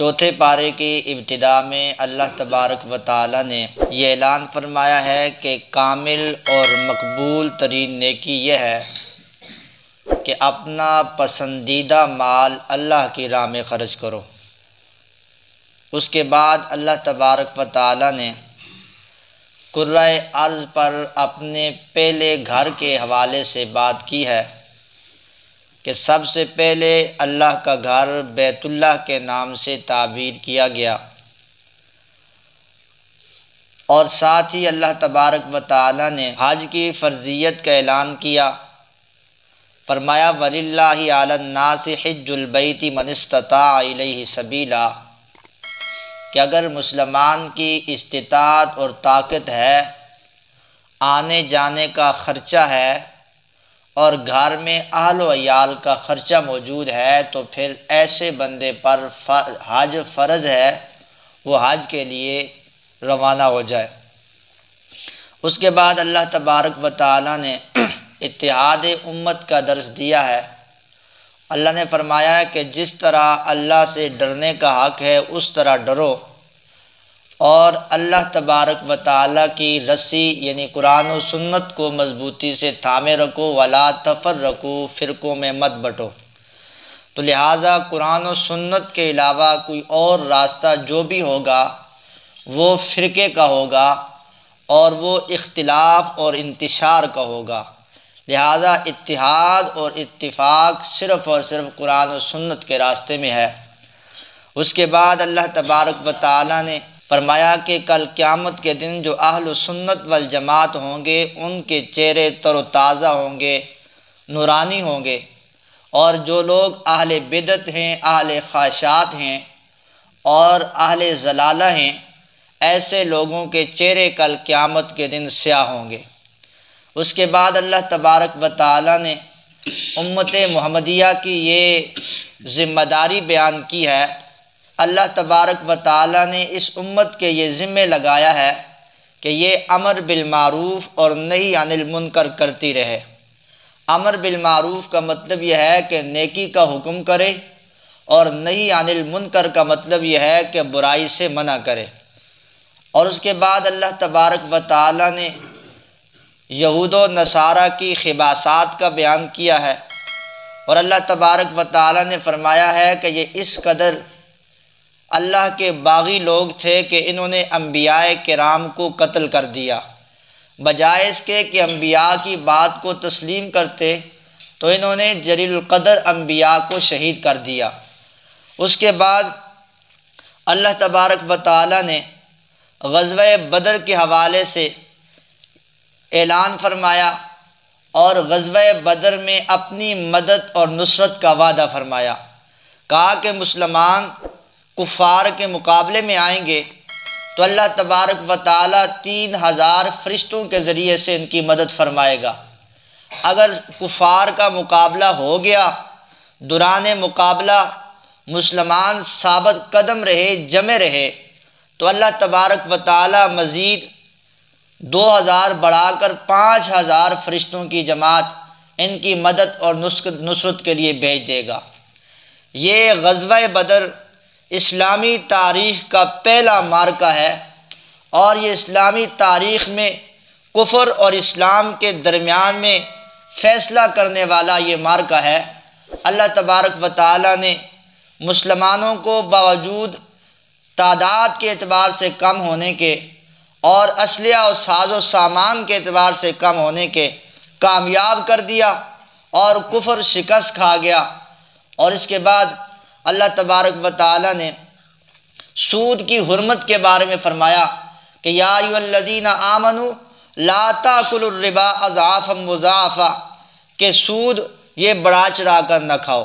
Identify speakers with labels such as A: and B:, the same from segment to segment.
A: چوتھے پارے کی ابتدا میں اللہ تبارک و تعالی نے یہ اعلان فرمایا ہے کہ کامل اور مقبول ترین نیکی یہ ہے کہ اپنا پسندیدہ مال اللہ کی راہ میں خرچ کرو۔ اس کے بعد اللہ تبارک و تعالی نے قرۂ ارض پر اپنے پہلے گھر کے حوالے سے بات کی ہے کہ سب سے پہلے اللہ کا گھر بیت اللہ کے نام سے تعبیر کیا گیا، اور ساتھ ہی اللہ تبارک و تعالی نے حج کی فرضیت کا اعلان کیا۔ فرمایا وَلِلَّهِ عَلَى النَّاسِ حِجُّ الْبَيْتِ مَنِ اسْتَطَاعَ إِلَيْهِ سَبِيلًا، کہ اگر مسلمان کی استطاعت اور طاقت ہے، آنے جانے کا خرچہ ہے اور گھر میں اہل و عیال کا خرچہ موجود ہے، تو پھر ایسے بندے پر حج فرض ہے، وہ حج کے لیے روانہ ہو جائے۔ اس کے بعد اللہ تبارک و تعالی نے اتحاد امت کا درس دیا ہے۔ اللہ نے فرمایا ہے کہ جس طرح اللہ سے ڈرنے کا حق ہے اس طرح ڈرو، اور اللہ تبارک و تعالی کی رسی یعنی قرآن و سنت کو مضبوطی سے تھامے رکھو، ولا تفرقوا، فرقوں میں مت بٹو۔ تو لہٰذا قرآن و سنت کے علاوہ کوئی اور راستہ جو بھی ہوگا وہ فرقے کا ہوگا اور وہ اختلاف اور انتشار کا ہوگا۔ لہٰذا اتحاد اور اتفاق صرف اور صرف قرآن و سنت کے راستے میں ہے۔ اس کے بعد اللہ تبارک و تعالی نے فرمایا کہ کل قیامت کے دن جو اہل سنت والجماعت ہوں گے ان کے چہرے تر و تازہ ہوں گے، نورانی ہوں گے، اور جو لوگ اہل بدعت ہیں، اہل خواہشات ہیں اور اہل ضلالہ ہیں، ایسے لوگوں کے چہرے کل قیامت کے دن سیاہ ہوں گے۔ اس کے بعد اللہ تبارک و تعالی نے امت محمدیہ کی یہ ذمہ داری بیان کی ہے۔ اللہ تبارک و تعالی نے اس امت کے یہ ذمہ لگایا ہے کہ یہ امر بالمعروف اور نہی عن المنکر کرتی رہے۔ امر بالمعروف کا مطلب یہ ہے کہ نیکی کا حکم کرے، اور نہی عن المنکر کا مطلب یہ ہے کہ برائی سے منع کرے۔ اور اس کے بعد اللہ تبارک و تعالی نے یہود و نصارہ کی خباثات کا بیان کیا ہے، اور اللہ تبارک و تعالی نے فرمایا ہے کہ یہ اس قدر اللہ کے باغی لوگ تھے کہ انہوں نے انبیاء کرام کو قتل کر دیا، بجائے اس کے کہ انبیاء کی بات کو تسلیم کرتے تو انہوں نے جلیل القدر انبیاء کو شہید کر دیا۔ اس کے بعد اللہ تبارک و تعالی نے غزوہ بدر کے حوالے سے اعلان فرمایا، اور غزوہ بدر میں اپنی مدد اور نصرت کا وعدہ فرمایا۔ کہا کہ مسلمان کفار کے مقابلے میں آئیں گے تو اللہ تبارک و تعالی 3000 فرشتوں کے ذریعے سے ان کی مدد فرمائے گا۔ اگر کفار کا مقابلہ ہو گیا، دوران مقابلہ مسلمان ثابت قدم رہے، جمے رہے، تو اللہ تبارک و تعالی مزید 2000 بڑھا کر 5000 فرشتوں کی جماعت ان کی مدد اور نصرت کے لیے بھیج دے گا۔ یہ غزوہ بدر اسلامی تاریخ کا پہلا معرکہ ہے، اور یہ اسلامی تاریخ میں کفر اور اسلام کے درمیان میں فیصلہ کرنے والا یہ معرکہ ہے۔ اللہ تبارک و تعالی نے مسلمانوں کو باوجود تعداد کے اعتبار سے کم ہونے کے اور اسلحہ اور ساز و سامان کے اعتبار سے کم ہونے کے کامیاب کر دیا، اور کفر شکست کھا گیا۔ اور اس کے بعد اللہ تبارک و تعالی نے سود کی حرمت کے بارے میں فرمایا کہ یا ایھا الذین آمنوا لا تاکلوا الربا اضعافا مضاعفا، کہ سود یہ بڑھا چڑھا کر نہ کھاؤ۔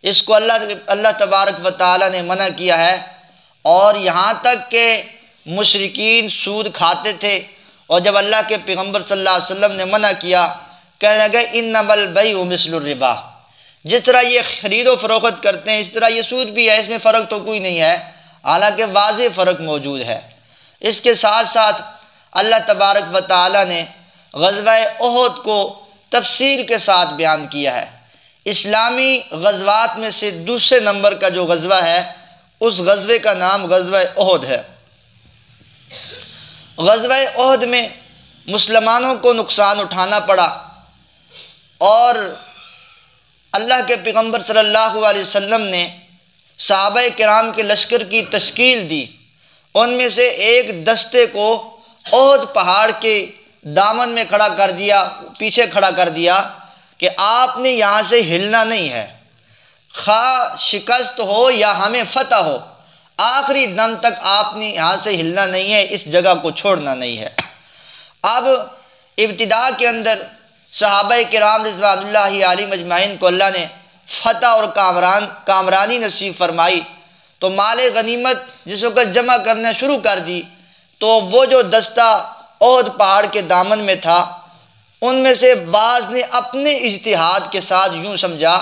A: اس کو اللہ تبارک و تعالی نے منع کیا ہے، اور یہاں تک کہ مشرکین سود کھاتے تھے، اور جب اللہ کے پیغمبر صلی اللہ علیہ وسلم نے منع کیا، کہنے لگے انما البیع مثل الربا، جس طرح یہ خرید و فروخت کرتے ہیں اس طرح یہ سود بھی ہے، اس میں فرق تو کوئی نہیں ہے، حالانکہ واضح فرق موجود ہے۔ اس کے ساتھ ساتھ اللہ تبارک و تعالی نے غزوہ احد کو تفصیل کے ساتھ بیان کیا ہے۔ اسلامی غزوات میں سے دوسرے نمبر کا جو غزوہ ہے اس غزوے کا نام غزوہ احد ہے۔ غزوہ احد میں مسلمانوں کو نقصان اٹھانا پڑا، اور اللہ کے پیغمبر صلی اللہ علیہ وسلم نے صحابہ کرام کے لشکر کی تشکیل دی۔ ان میں سے ایک دستے کو احد پہاڑ کے دامن میں کھڑا کر دیا، پیچھے کھڑا کر دیا کہ آپ نے یہاں سے ہلنا نہیں ہے، خواہ شکست ہو یا ہمیں فتح ہو، آخری دم تک آپ نے یہاں سے ہلنا نہیں ہے، اس جگہ کو چھوڑنا نہیں ہے۔ اب ابتدا کے اندر صحابہ کرام رضوان اللہ علیہم اجمعین کو اللہ نے فتح اور کامرانی نصیب فرمائی، تو مال غنیمت جس وقت جمع کرنا شروع کر دی، تو وہ جو دستہ احد پہاڑ کے دامن میں تھا، ان میں سے بعض نے اپنے اجتہاد کے ساتھ یوں سمجھا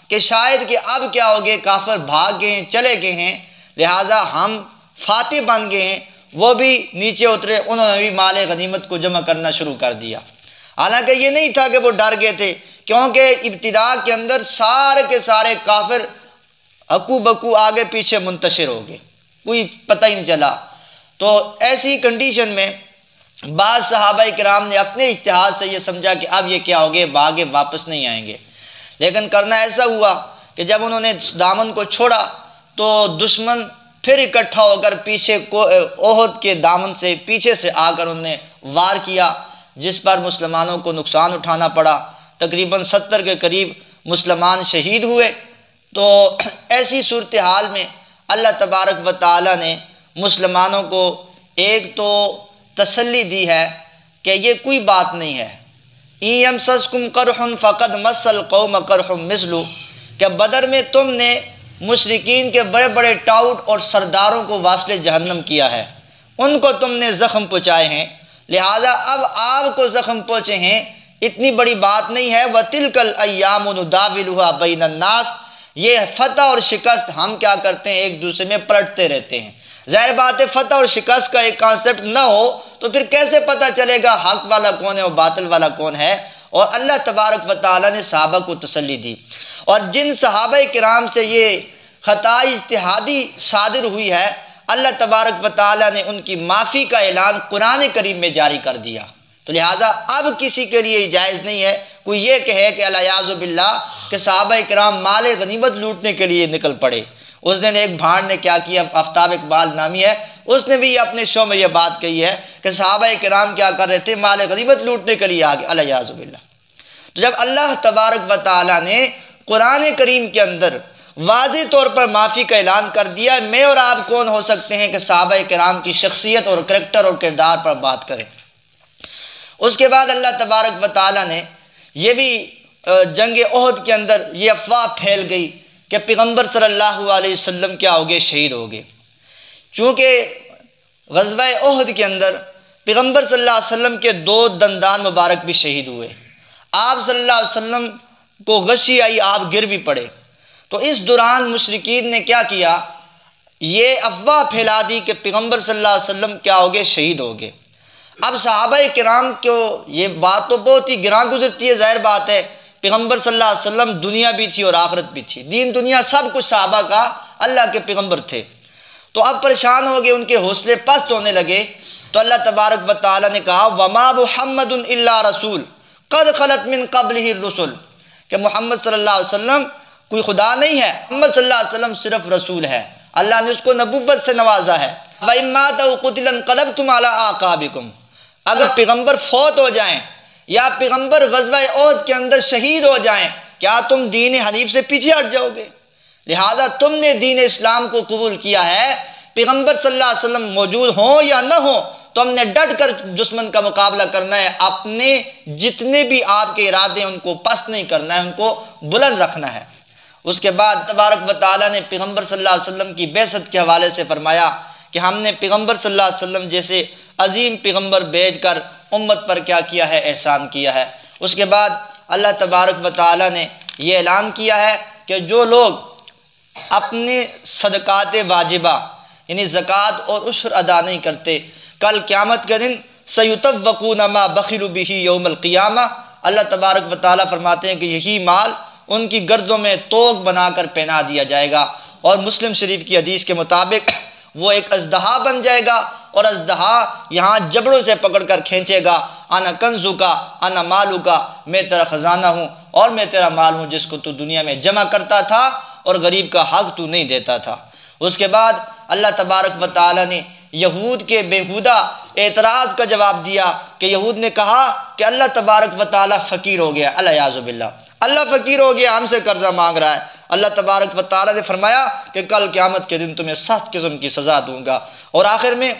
A: کہ شاید کہ اب کیا ہو گئے، کافر بھاگ گئے ہیں، چلے گئے ہیں، لہٰذا ہم فاتح بن گئے ہیں، وہ بھی نیچے اترے، انہوں نے بھی مال غنیمت کو جمع کرنا شروع کر دیا۔ حالانکہ یہ نہیں تھا کہ وہ ڈر گئے تھے، کیونکہ ابتدا کے اندر سارے کے سارے کافر ہکو بکو آگے پیچھے منتشر ہو گئے، کوئی پتہ ہی نہیں چلا۔ تو ایسی کنڈیشن میں بعض صحابہ کرام نے اپنے اجتہاد سے یہ سمجھا کہ اب یہ کیا ہو گئے، بھاگے واپس نہیں آئیں گے، لیکن کرنا ایسا ہوا کہ جب انہوں نے دامن کو چھوڑا تو دشمن پھر اکٹھا ہو کر پیچھے احد کے دامن سے پیچھے سے آ کر انہوں نے وار کیا، جس پر مسلمانوں کو نقصان اٹھانا پڑا، تقریباً 70 کے قریب مسلمان شہید ہوئے۔ تو ایسی صورتحال میں اللہ تبارک و تعالیٰ نے مسلمانوں کو ایک تو تسلی دی ہے کہ یہ کوئی بات نہیں ہے، اِن یمسسکم قرح فقد مس القوم قرح مثلہ، کہ بدر میں تم نے مشرکین کے بڑے بڑے ٹاؤٹ اور سرداروں کو واصل جہنم کیا ہے، ان کو تم نے زخم پہنچائے ہیں، لہٰذا اب آپ کو زخم پہنچے ہیں، اتنی بڑی بات نہیں ہے۔ وَتِلْكَ الْأَيَّامُ نُدَاوِلُهَا بَيْنَ النَّاسِ، یہ فتح اور شکست ہم کیا کرتے ہیں، ایک دوسرے میں پلٹتے رہتے ہیں۔ ظاہر بات ہے فتح اور شکست کا ایک کانسیپٹ نہ ہو تو پھر کیسے پتہ چلے گا حق والا کون ہے اور باطل والا کون ہے۔ اور اللہ تبارک و تعالیٰ نے صحابہ کو تسلی دی، اور جن صحابہ کرام سے یہ خطا اجتہادی صادر ہوئی ہے، اللہ تبارک و تعالیٰ نے ان کی معافی کا اعلان قرآن کریم میں جاری کر دیا۔ تو لہٰذا اب کسی کے لیے جائز نہیں ہے کوئی یہ کہے کہ الیاذ باللہ کہ صحابہ کرام مال غنیمت لوٹنے کے لیے نکل پڑے۔ اس دن ایک بھاڑ نے کیا کیا، آفتاب اقبال نامی ہے، اس نے بھی اپنے شو میں یہ بات کہی ہے کہ صحابہ کرام کیا کر رہے تھے، مال غنیمت لوٹنے کے لیے آگے، الیاذ باللہ۔ تو جب اللہ تبارک و تعالیٰ نے قرآن کریم کے اندر واضح طور پر معافی کا اعلان کر دیا، میں اور آپ کون ہو سکتے ہیں کہ صحابہ کرام کی شخصیت اور کریکٹر اور کردار پر بات کریں۔ اس کے بعد اللہ تبارک و تعالیٰ نے یہ بھی جنگ احد کے اندر یہ افواہ پھیل گئی کہ پیغمبر صلی اللہ علیہ وسلم کیا ہو گئے، شہید ہو گئے۔ چونکہ غزوہ احد کے اندر پیغمبر صلی اللہ علیہ وسلم کے 2 دندان مبارک بھی شہید ہوئے، آپ صلی اللہ علیہ وسلم کو غشی آئی، آپ گر بھی پڑے۔ تو اس دوران مشرکین نے کیا کیا، یہ افواہ پھیلا دی کہ پیغمبر صلی اللہ علیہ وسلم کیا ہو گئے، شہید ہو گئے۔ اب صحابہ کرام کو یہ بات تو بہت ہی گراں گزرتی ہے، ظاہر بات ہے، پیغمبر صلی اللہ علیہ وسلم دنیا بھی تھی اور آخرت بھی تھی، دین دنیا سب کچھ صحابہ کا اللہ کے پیغمبر تھے۔ تو اب پریشان ہو گئے، ان کے حوصلے پست ہونے لگے، تو اللہ تبارک و تعالیٰ نے کہا وَمَا مُحَمَّدٌ إِلَّا رَسُولٌ قَدْ خَلَتْ مِن قَبْلِهِ الرُّسُلُ، کہ محمد صلی اللہ علیہ وسلم کوئی خدا نہیں ہے، محمد صلی اللہ علیہ وسلم صرف رسول ہے، اللہ نے اس کو نبوت سے نوازا ہے۔ وَإِن مَاتَ أَوْ قُتِلَ انقلبتم عَلَىٰ أَعْقَابِكُمْ، اگر پیغمبر فوت ہو جائیں یا پیغمبر غزوہ احد کے اندر شہید ہو جائیں، کیا تم دین حنیف سے پیچھے ہٹ جاؤ گے؟ لہٰذا تم نے دین اسلام کو قبول کیا ہے، پیغمبر صلی اللہ علیہ وسلم موجود ہوں یا نہ ہوں، تو ہم نے ڈٹ کر دشمن کا مقابلہ کرنا ہے، اپنے جتنے بھی آپ کے ارادے ہیں ان کو پست نہیں کرنا ہے، ان کو بلند رکھنا ہے۔ اس کے بعد تبارک و تعالیٰ نے پیغمبر صلی اللہ علیہ وسلم کی بعثت کے حوالے سے فرمایا کہ ہم نے پیغمبر صلی اللہ علیہ وسلم جیسے عظیم پیغمبر بھیج کر امت پر کیا کیا ہے، احسان کیا ہے۔ اس کے بعد اللہ تبارک و تعالیٰ نے یہ اعلان کیا ہے کہ جو لوگ اپنے صدقات واجبہ یعنی زکوٰۃ اور عشر ادا نہیں کرتے، کل قیامت کے دن سیطوقون ما بخلوا بہ یوم القیامہ، اللہ تبارک و تعالیٰ فرماتے ہیں کہ یہی مال ان کی گردوں میں توق بنا کر پہنا دیا جائے گا، اور مسلم شریف کی حدیث کے مطابق وہ ایک اژدہا بن جائے گا، اور اژدہا یہاں جبڑوں سے پکڑ کر کھینچے گا، انا کنزو کا انا مالو کا، میں تیرا خزانہ ہوں اور میں تیرا مال ہوں جس کو تو دنیا میں جمع کرتا تھا اور غریب کا حق تو نہیں دیتا تھا۔ اس کے بعد اللہ تبارک و تعالیٰ نے یہود کے بیہودہ اعتراض کا جواب دیا کہ یہود نے کہا کہ اللہ تبارک و تعالیٰ فقیر ہو گیا، الیاذ باللہ، اللہ فقیر ہو گیا، ہم سے قرضہ مانگ رہا ہے۔ اللہ تبارک و تعالیٰ نے فرمایا کہ کل قیامت کے دن تمہیں 7 قسم کی سزا دوں گا۔ اور آخر میں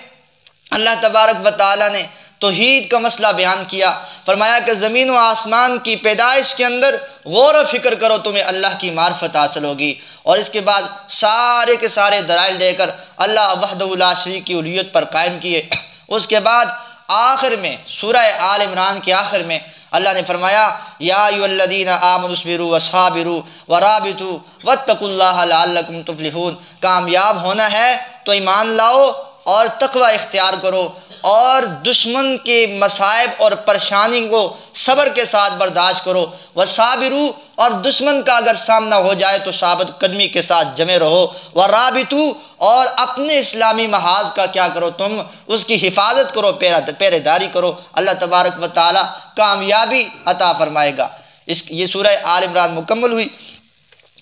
A: اللہ تبارک و تعالیٰ نے توحید کا مسئلہ بیان کیا، فرمایا کہ زمین و آسمان کی پیدائش کے اندر غور و فکر کرو، تمہیں اللہ کی معرفت حاصل ہوگی۔ اور اس کے بعد سارے کے سارے دلائل دے کر اللہ وحدہ لا شریک کی الوہیت پر قائم کیے۔ اس کے بعد آخر میں سورہ آل عمران کے آخر میں اللہ نے فرمایا یا ایھا الذین آمنوا اصبروا وصابروا ورابطوا واتقوا اللہ لعلکم تفلحون، کامیاب ہونا ہے تو ایمان لاؤ اور تقوی اختیار کرو، اور دشمن کے مصائب اور پریشانی کو صبر کے ساتھ برداشت کرو، وصابروا، اور دشمن کا اگر سامنا ہو جائے تو ثابت قدمی کے ساتھ جمے رہو، ورابطوا، اور اپنے اسلامی محاذ کا کیا کرو، تم اس کی حفاظت کرو، پہرے داری کرو، اللہ تبارک و تعالی کامیابی عطا فرمائے گا۔ یہ سورہ آل عمران مکمل ہوئی۔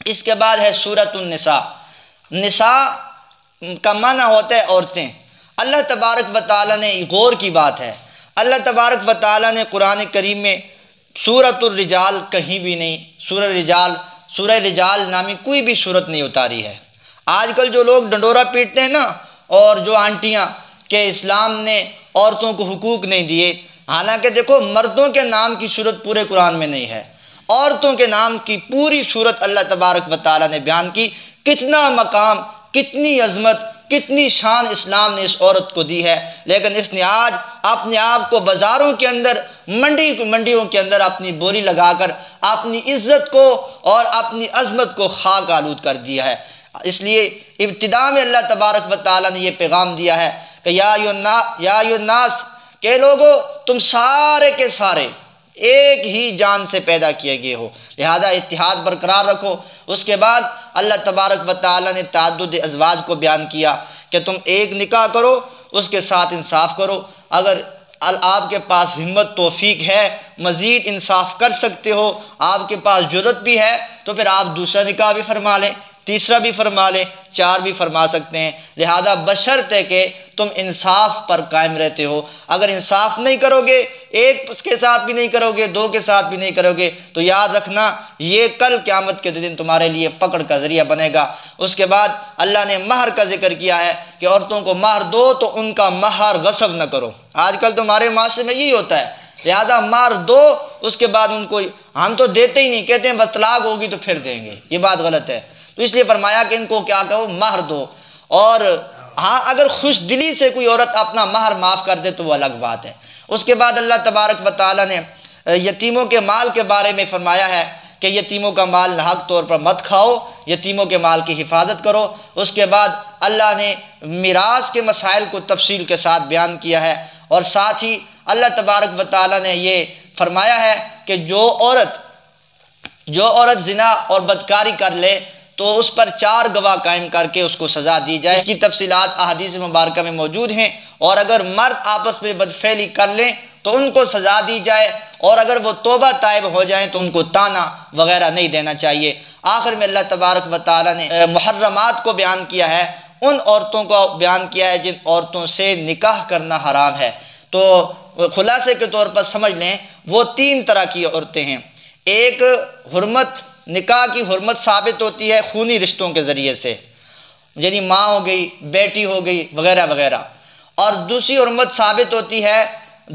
A: اس کے بعد ہے سورۃ النساء۔ نساء کا معنی ہوتا ہے عورتیں۔ اللہ تبارک و تعالیٰ نے غور کی بات ہے، اللہ تبارک و تعالیٰ نے قرآن کریم میں سورۃ الرجال کہیں بھی نہیں، سورہ رجال نامی کوئی بھی صورت نہیں اتاری ہے۔ آج کل جو لوگ ڈنڈورا پیٹتے ہیں نا، اور جو آنٹیاں کہ اسلام نے عورتوں کو حقوق نہیں دیے، حالانکہ دیکھو مردوں کے نام کی صورت پورے قرآن میں نہیں ہے، عورتوں کے نام کی پوری صورت اللہ تبارک و تعالیٰ نے بیان کی۔ کتنا مقام، کتنی عظمت، کتنی شان اسلام نے اس عورت کو دی ہے، لیکن اس نے آج اپنے آپ کو بازاروں کے اندر، منڈیوں کے اندر اپنی بولی لگا کر اپنی عزت کو اور اپنی عظمت کو خاک آلود کر دیا ہے۔ اس لیے ابتدا میں اللہ تبارک و تعالیٰ نے یہ پیغام دیا ہے کہ یا ایھا الناس، کہ لوگو تم سارے کے سارے ایک ہی جان سے پیدا کیے گئے ہو، لہذا اتحاد برقرار رکھو۔ اس کے بعد اللہ تبارک و تعالیٰ نے تعدد ازواج کو بیان کیا کہ تم ایک نکاح کرو، اس کے ساتھ انصاف کرو، اگر آپ کے پاس ہمت توفیق ہے مزید انصاف کر سکتے ہو، آپ کے پاس جرأت بھی ہے تو پھر آپ دوسرا نکاح بھی فرما لیں، تیسرا بھی فرما لیں، 4 بھی فرما سکتے ہیں، لہذا بشرط ہے کہ تم انصاف پر قائم رہتے ہو۔ اگر انصاف نہیں کرو گے، ایک کے ساتھ بھی نہیں کرو گے، 2 کے ساتھ بھی نہیں کرو گے، تو یاد رکھنا یہ کل قیامت کے دن تمہارے لیے پکڑ کا ذریعہ بنے گا۔ اس کے بعد اللہ نے مہر کا ذکر کیا ہے کہ عورتوں کو مہر دو تو ان کا مہر غصب نہ کرو۔ آج کل تمہارے معاشرے میں یہی ہوتا ہے، لہذا مہر دو، اس کے بعد ان کو ہم تو دیتے ہی نہیں، کہتے ہیں بس طلاق ہوگی تو پھر دیں گے، یہ بات غلط ہے۔ تو اس لیے فرمایا کہ ان کو کیا کہو، مہر دو، اور ہاں اگر خوش دلی سے کوئی عورت اپنا مہر معاف کر دے تو وہ الگ بات ہے۔ اس کے بعد اللہ تبارک و تعالیٰ نے یتیموں کے مال کے بارے میں فرمایا ہے کہ یتیموں کا مال ناحق طور پر مت کھاؤ، یتیموں کے مال کی حفاظت کرو۔ اس کے بعد اللہ نے میراث کے مسائل کو تفصیل کے ساتھ بیان کیا ہے، اور ساتھ ہی اللہ تبارک و تعالیٰ نے یہ فرمایا ہے کہ جو عورت زنا اور بدکاری کر لے تو اس پر 4 گواہ قائم کر کے اس کو سزا دی جائے۔ اس کی تفصیلات احادیث مبارکہ میں موجود ہیں، اور اگر مرد آپس میں بدفعلی کر لیں تو ان کو سزا دی جائے، اور اگر وہ توبہ طائب ہو جائیں تو ان کو طعنہ وغیرہ نہیں دینا چاہیے۔ آخر میں اللہ تبارک و تعالیٰ نے محرمات کو بیان کیا ہے، ان عورتوں کو بیان کیا ہے جن عورتوں سے نکاح کرنا حرام ہے۔ تو خلاصے کے طور پر سمجھ لیں وہ 3 طرح کی عورتیں ہیں۔ ایک حرمت، نکاح کی حرمت ثابت ہوتی ہے خونی رشتوں کے ذریعے سے، یعنی ماں ہو گئی، بیٹی ہو گئی وغیرہ وغیرہ، اور دوسری حرمت ثابت ہوتی ہے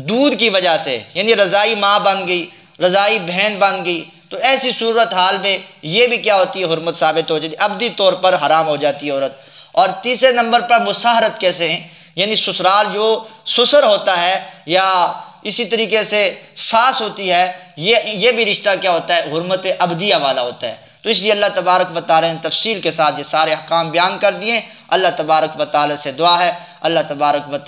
A: دودھ کی وجہ سے، یعنی رضائی ماں بن گئی، رضائی بہن بن گئی، تو ایسی صورت حال میں یہ بھی کیا ہوتی ہے، حرمت ثابت ہو جاتی ہے، ابدی طور پر حرام ہو جاتی ہے عورت۔ اور تیسرے نمبر پر مساہرت کیسے ہیں، یعنی سسرال جو سسر ہوتا ہے، یا اسی طریقے سے ساس ہوتی ہے، یہ بھی رشتہ کیا ہوتا ہے، حرمت ابدیہ والا ہوتا ہے۔ تو اس لیے اللہ تبارک و تعالیٰ نے تفصیل کے ساتھ یہ سارے احکام بیان کر دیے۔ اللہ تبارک و تعالیٰ سے دعا ہے اللہ تبارک و تعالیٰ